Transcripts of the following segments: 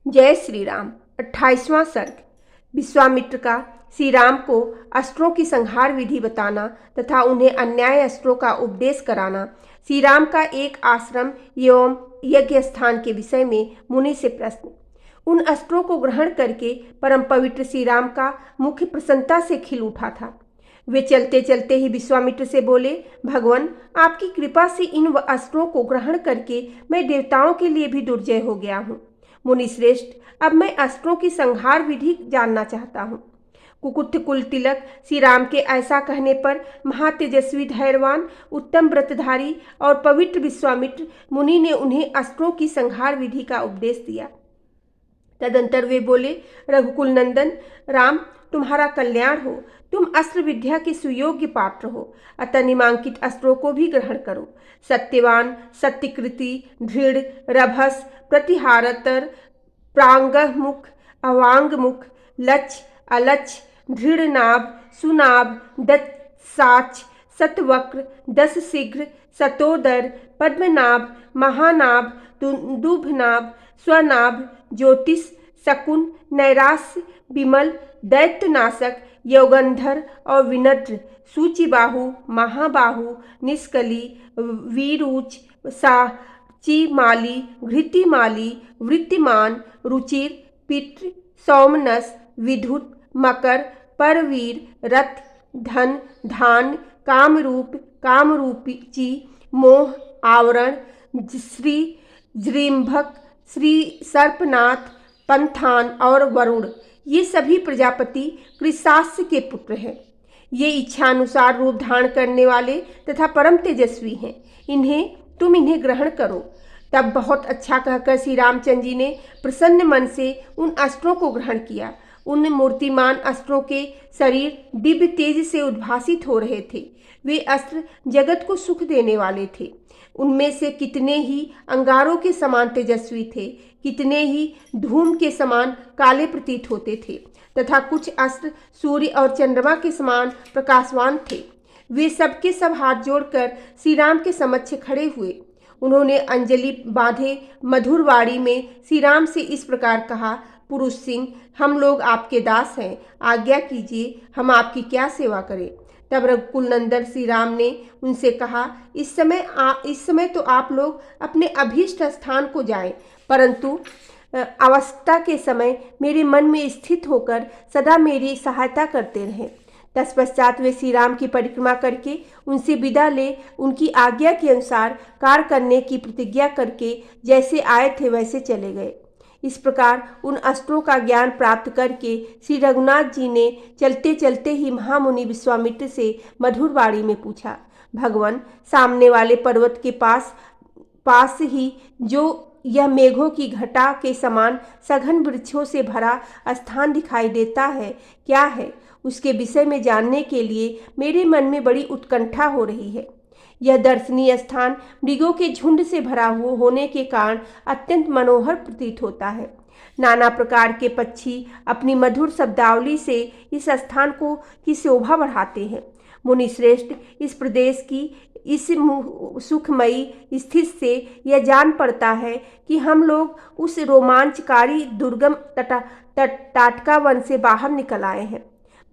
जय श्री राम। 28वां सर्ग। विश्वामित्र का श्री राम को अस्त्रों की संहार विधि बताना तथा उन्हें अन्याय अस्त्रों का उपदेश कराना। श्री राम का एक आश्रम एवं यज्ञ स्थान के विषय में मुनि से प्रश्न। उन अस्त्रों को ग्रहण करके परम पवित्र श्री राम का मुख प्रसन्नता से खिल उठा था। वे चलते चलते ही विश्वामित्र से बोले, भगवान, आपकी कृपा से इन अस्त्रों को ग्रहण करके मैं देवताओं के लिए भी दुर्जय हो गया हूँ। मुनि श्रेष्ठ, अब मैं अस्त्रों की संहार विधि जानना चाहता हूँ। कुकुट कुल तिलक श्री राम के ऐसा कहने पर महातेजस्वी धैर्यवान उत्तम व्रतधारी और पवित्र विश्वामित्र मुनि ने उन्हें अस्त्रों की संहार विधि का उपदेश दिया। तदंतर वे बोले, रघुकुल नंदन राम, तुम्हारा कल्याण हो। तुम अस्त्र विद्या के सुयोग्य पात्र हो, अतः निमांकित अस्त्रों को भी ग्रहण करो। सत्यवान, सत्यकृति, दृढ़, रभस, प्रतिहारतर, प्रांगमुख, अवांगमुख, लच, अलच, दृढ़ नाभ, सुनाभ, दत्साच, सतवक्र, दस शीघ्र, सतोदर, पद्मनाभ, महानाभ, दुभनाभ, स्वनाभ, ज्योतिष, शकुन, नैराश्य, विमल, दैत्यनाशक, योगंधर और विनद्र, सूचिबाहु, महाबाहु, निष्कली, वीरूच, साचिमाली, घृतिमाली, वृत्तिमान, रुचिर, पितृ, सौमनस, विधुत, मकर, परवीर, रथ, धन, धान, कामरूप, कामरूपी, मोह, आवरण, श्री, जृंभक, श्री सर्पनाथ, पंथान और वरुण, ये सभी प्रजापति कृशास्य के पुत्र हैं। ये इच्छानुसार रूप धारण करने वाले तथा परम तेजस्वी हैं। तुम इन्हें ग्रहण करो। तब बहुत अच्छा कहकर श्री रामचंद्र जी ने प्रसन्न मन से उन अस्त्रों को ग्रहण किया। उन मूर्तिमान अस्त्रों के शरीर दिव्य तेज से उद्भासित हो रहे थे। वे अस्त्र जगत को सुख देने वाले थे। उनमें से कितने ही अंगारों के समान तेजस्वी थे, कितने ही धूम के समान काले प्रतीत होते थे तथा कुछ अस्त्र सूर्य और चंद्रमा के समान प्रकाशवान थे। वे सबके सब हाथ जोड़कर श्री राम के समक्ष खड़े हुए। उन्होंने अंजलि बांधे मधुर वाणी में श्री राम से इस प्रकार कहा, पुरुष सिंह, हम लोग आपके दास हैं, आज्ञा कीजिए, हम आपकी क्या सेवा करें। तब रघुकुल नंदन श्री राम ने उनसे कहा, इस समय तो आप लोग अपने अभीष्ट स्थान को जाएं, परंतु आवश्यकता के समय मेरे मन में स्थित होकर सदा मेरी सहायता करते रहें। तत्पश्चात वे श्री राम की परिक्रमा करके उनसे विदा ले उनकी आज्ञा के अनुसार कार्य करने की प्रतिज्ञा करके जैसे आए थे वैसे चले गए। इस प्रकार उन अस्त्रों का ज्ञान प्राप्त करके श्री रघुनाथ जी ने चलते चलते ही महामुनि विश्वामित्र से मधुर वाणी में पूछा, भगवान, सामने वाले पर्वत के पास ही जो यह मेघों की घटा के समान सघन वृक्षों से भरा स्थान दिखाई देता है, क्या है? उसके विषय में जानने के लिए मेरे मन में बड़ी उत्कंठा हो रही है। यह दर्शनीय स्थान मृगों के झुंड से भरा हुआ होने के कारण अत्यंत मनोहर प्रतीत होता है। नाना प्रकार के पक्षी अपनी मधुर शब्दावली से इस स्थान की शोभा बढ़ाते हैं। मुनि श्रेष्ठ, इस प्रदेश की इस सुखमयी स्थिति से यह जान पड़ता है कि हम लोग उस रोमांचकारी दुर्गम टाटका वन से बाहर निकल आए हैं।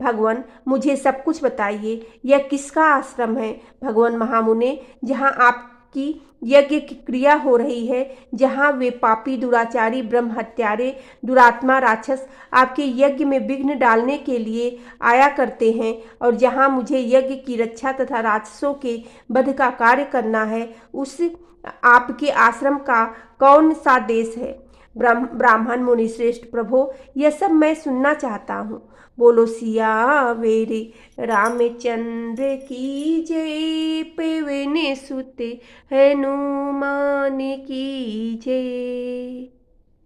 भगवान, मुझे सब कुछ बताइए, यह किसका आश्रम है? भगवान महामुने, जहाँ आपकी यज्ञ की क्रिया हो रही है, जहाँ वे पापी, दुराचारी, ब्रह्म हत्यारे, दुरात्मा राक्षस आपके यज्ञ में विघ्न डालने के लिए आया करते हैं और जहाँ मुझे यज्ञ की रक्षा तथा राक्षसों के वध का कार्य करना है, उस आपके आश्रम का कौन सा देश है? ब्राह्मण मुनि श्रेष्ठ प्रभो, यह सब मैं सुनना चाहता हूँ। बोलो सियावेरे रामचंद्र की जय, पवन सुत हनुमान की जय।